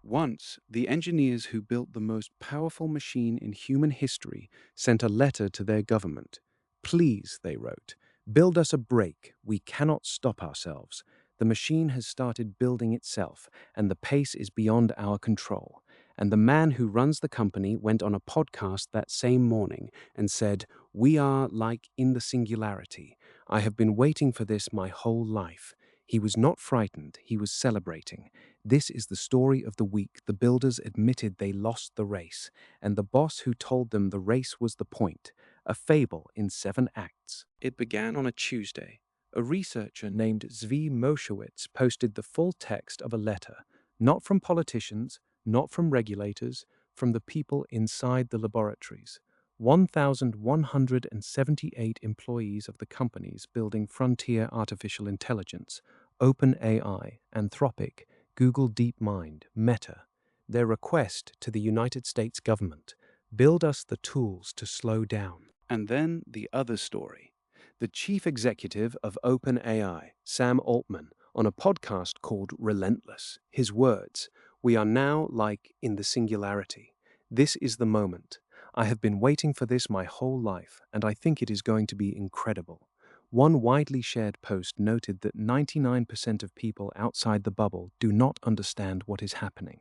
Once, the engineers who built the most powerful machine in human history sent a letter to their government. Please, they wrote, build us a brake. We cannot stop ourselves. The machine has started building itself, and the pace is beyond our control. And the man who runs the company went on a podcast that same morning and said, "We are like in the Singularity. I have been waiting for this my whole life." He was not frightened, he was celebrating. This is the story of the week. The builders admitted they lost the race, and the boss who told them the race was the point. A fable in 7 acts. It began on a Tuesday. A researcher named Zvi Moshowitz posted the full text of a letter, not from politicians, not from regulators, from the people inside the laboratories. 1,178 employees of the companies building frontier artificial intelligence, OpenAI, Anthropic, Google DeepMind, Meta, their request to the United States government: build us the tools to slow down. And then the other story. The chief executive of OpenAI, Sam Altman, on a podcast called Relentless, his words: "We are now like in the Singularity. This is the moment. I have been waiting for this my whole life, and I think it is going to be incredible." One widely shared post noted that 99% of people outside the bubble do not understand what is happening.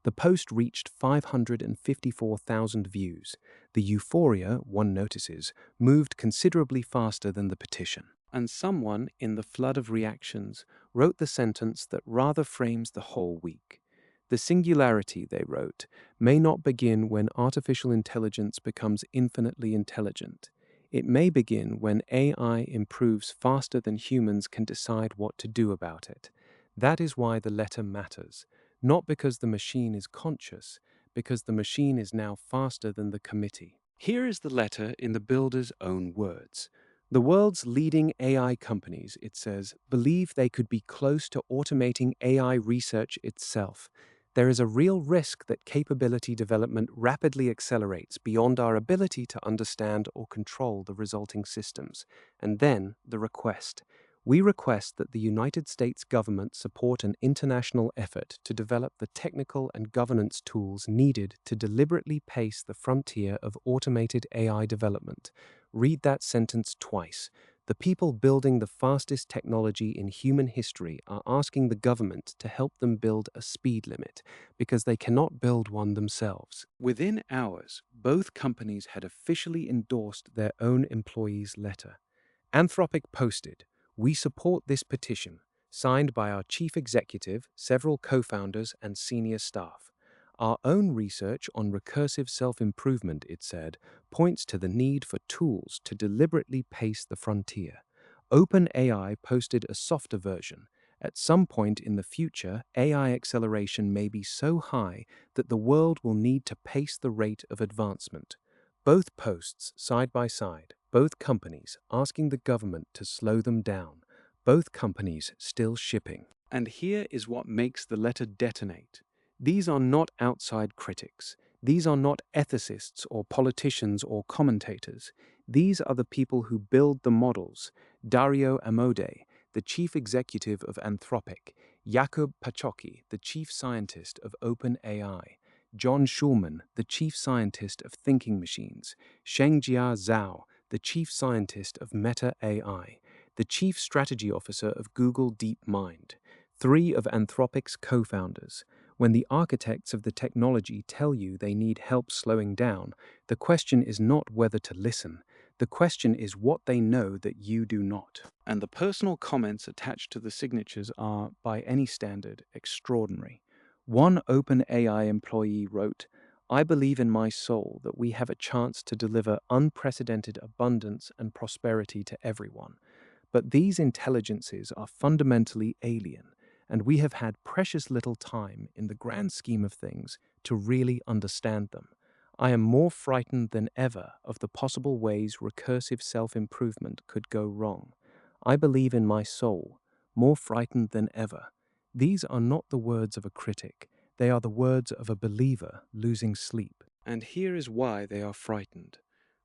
The post reached 554,000 views. The euphoria, one notices, moved considerably faster than the petition. And someone, in the flood of reactions, wrote the sentence that rather frames the whole week. The singularity, they wrote, may not begin when artificial intelligence becomes infinitely intelligent. It may begin when AI improves faster than humans can decide what to do about it. That is why the letter matters, not because the machine is conscious, because the machine is now faster than the committee. Here is the letter in the builder's own words. The world's leading AI companies, it says, believe they could be close to automating AI research itself. There is a real risk that capability development rapidly accelerates beyond our ability to understand or control the resulting systems. And then the request. We request that the United States government support an international effort to develop the technical and governance tools needed to deliberately pace the frontier of automated AI development. Read that sentence twice. The people building the fastest technology in human history are asking the government to help them build a speed limit because they cannot build one themselves. Within hours, both companies had officially endorsed their own employees' letter. Anthropic posted, "We support this petition," signed by our chief executive, several co-founders, and senior staff. Our own research on recursive self-improvement, it said, points to the need for tools to deliberately pace the frontier. OpenAI posted a softer version. At some point in the future, AI acceleration may be so high that the world will need to pace the rate of advancement. Both posts, side by side, both companies asking the government to slow them down, both companies still shipping. And here is what makes the letter detonate. These are not outside critics. These are not ethicists or politicians or commentators. These are the people who build the models. Dario Amodei, the chief executive of Anthropic; Jakub Paczocki, the chief scientist of OpenAI; John Schulman, the chief scientist of thinking machines; Shengjia Zhao, the chief scientist of Meta AI; the chief strategy officer of Google DeepMind; 3 of Anthropic's co-founders. When the architects of the technology tell you they need help slowing down, the question is not whether to listen. The question is what they know that you do not. And the personal comments attached to the signatures are, by any standard, extraordinary. One OpenAI employee wrote, "I believe in my soul that we have a chance to deliver unprecedented abundance and prosperity to everyone. But these intelligences are fundamentally alien, and we have had precious little time in the grand scheme of things to really understand them. I am more frightened than ever of the possible ways recursive self-improvement could go wrong. I believe in my soul, more frightened than ever." These are not the words of a critic. They are the words of a believer losing sleep. And here is why they are frightened.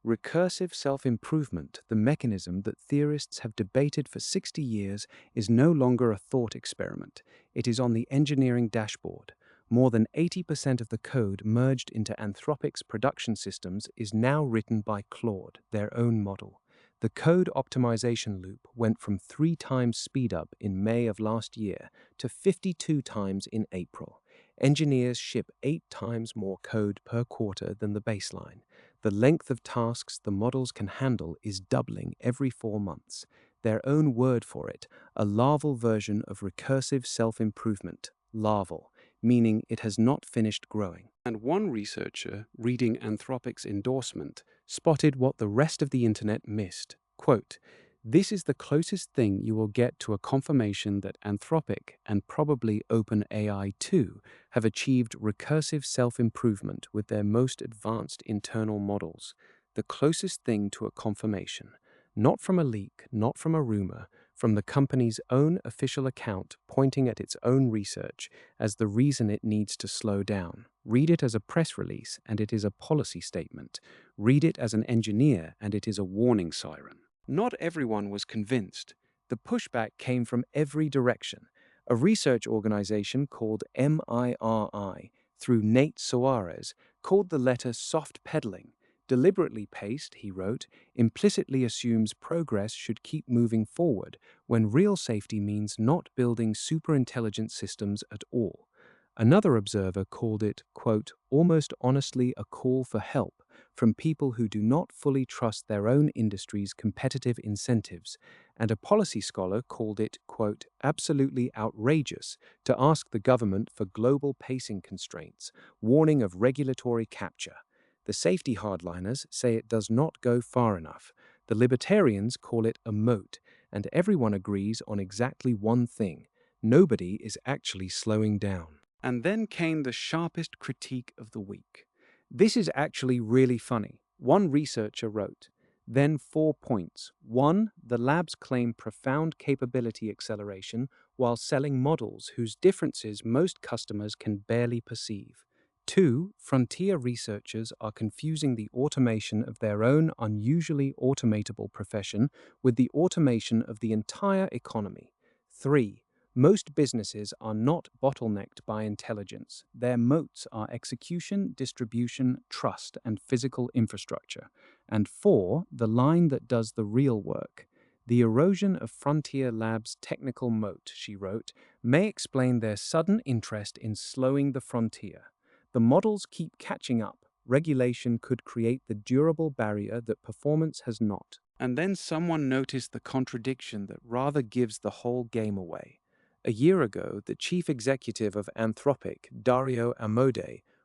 Recursive self-improvement, the mechanism that theorists have debated for 60 years, is no longer a thought experiment. It is on the engineering dashboard. More than 80% of the code merged into Anthropic's production systems is now written by Claude, their own model. The code optimization loop went from 3 times speedup in May of last year to 52 times in April. Engineers ship 8 times more code per quarter than the baseline. The length of tasks the models can handle is doubling every 4 months. Their own word for it, a larval version of recursive self-improvement, larval, meaning it has not finished growing. And one researcher, reading Anthropic's endorsement, spotted what the rest of the internet missed. Quote, "This is the closest thing you will get to a confirmation that Anthropic, and probably OpenAI too, have achieved recursive self-improvement with their most advanced internal models. The closest thing to a confirmation. Not from a leak, not from a rumor, from the company's own official account pointing at its own research as the reason it needs to slow down. Read it as a press release and it is a policy statement. Read it as an engineer and it is a warning siren." Not everyone was convinced. The pushback came from every direction. A research organization called MIRI, through Nate Soares, called the letter soft pedaling. Deliberately paced, he wrote, implicitly assumes progress should keep moving forward when real safety means not building superintelligent systems at all. Another observer called it, quote, almost honestly a call for help from people who do not fully trust their own industry's competitive incentives, and a policy scholar called it, quote, absolutely outrageous to ask the government for global pacing constraints, warning of regulatory capture. The safety hardliners say it does not go far enough. The libertarians call it a moat, and everyone agrees on exactly one thing. Nobody is actually slowing down. And then came the sharpest critique of the week. This is actually really funny. One researcher wrote, then 4 points. 1. The labs claim profound capability acceleration while selling models whose differences most customers can barely perceive. 2. Frontier researchers are confusing the automation of their own unusually automatable profession with the automation of the entire economy. 3. Most businesses are not bottlenecked by intelligence. Their moats are execution, distribution, trust, and physical infrastructure. And 4. The line that does the real work. The erosion of Frontier Labs' technical moat, she wrote, may explain their sudden interest in slowing the frontier. The models keep catching up. Regulation could create the durable barrier that performance has not. And then someone noticed the contradiction that rather gives the whole game away. A year ago, the chief executive of Anthropic, Dario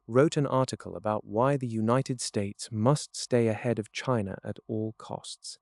wrote an article about why the United States must stay ahead of China at all costs.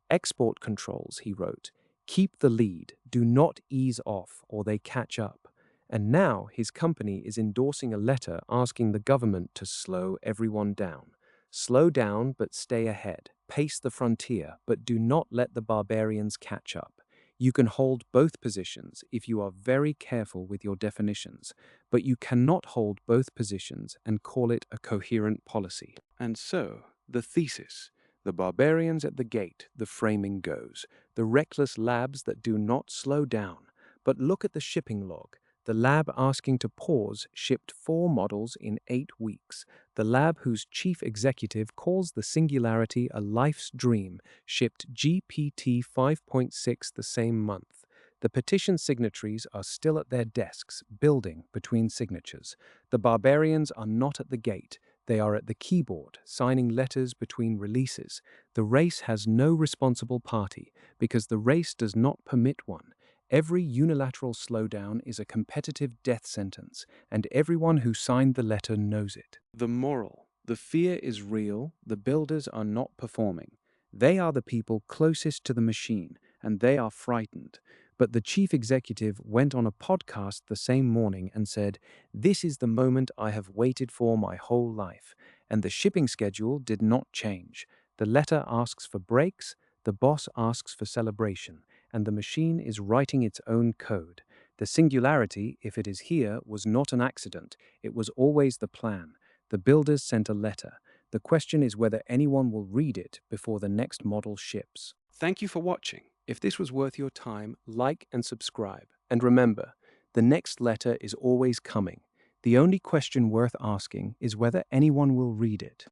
Export controls, he wrote, keep the lead, do not ease off or they catch up. And now his company is endorsing a letter asking the government to slow everyone down. Slow down, but stay ahead. Pace the frontier, but do not let the barbarians catch up. You can hold both positions if you are very careful with your definitions, but you cannot hold both positions and call it a coherent policy. And so, the thesis. The barbarians at the gate, the framing goes. The reckless labs that do not slow down. But look at the shipping log. The lab asking to pause shipped 4 models in 8 weeks. The lab whose chief executive calls the Singularity a life's dream shipped GPT 5.6 the same month. The petition signatories are still at their desks, building between signatures. The barbarians are not at the gate. They are at the keyboard, signing letters between releases. The race has no responsible party because the race does not permit one. Every unilateral slowdown is a competitive death sentence, and everyone who signed the letter knows it. The moral. The fear is real, the builders are not performing. They are the people closest to the machine, and they are frightened. But the chief executive went on a podcast the same morning and said, "This is the moment I have waited for my whole life." And the shipping schedule did not change. The letter asks for breaks, the boss asks for celebration, and the machine is writing its own code. The Singularity, if it is here, was not an accident. It was always the plan. The builders sent a letter. The question is whether anyone will read it before the next model ships. Thank you for watching. If this was worth your time, like and subscribe. And remember, the next letter is always coming. The only question worth asking is whether anyone will read it.